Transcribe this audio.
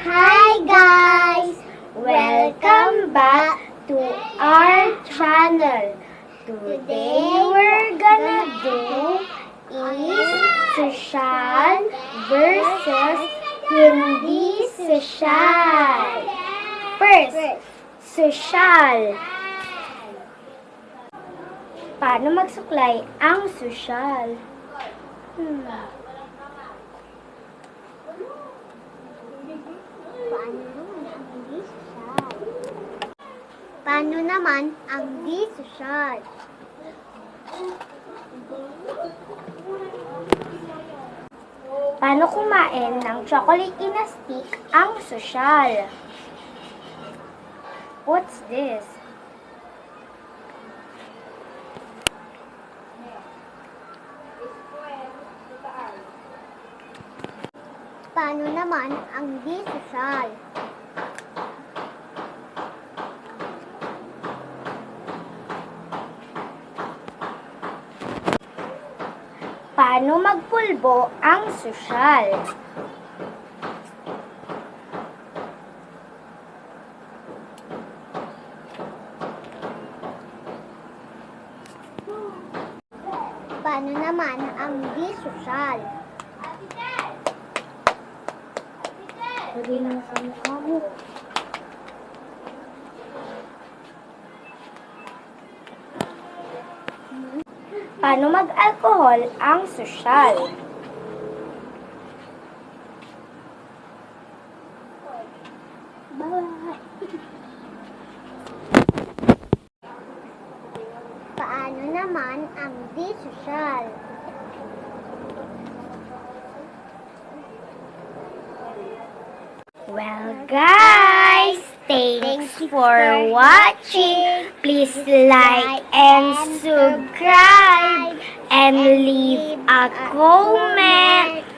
Hi guys! Welcome back to our channel. Today we're gonna do is social versus hindi social. First, social. Paano magsuklay ang social? Paano naman ang di social? Paano kumain ng chocolate in a stick ang social? What's this? Paano naman ang di social? Paano magpulbo ang sosyal? Paano naman ang di sosyal? Lagay lang sa mukha mo. Paano mag-alcohol ang sosyal? Paano naman ang di sosyal? Well guys, thanks for watching. Please like and subscribe and leave a comment.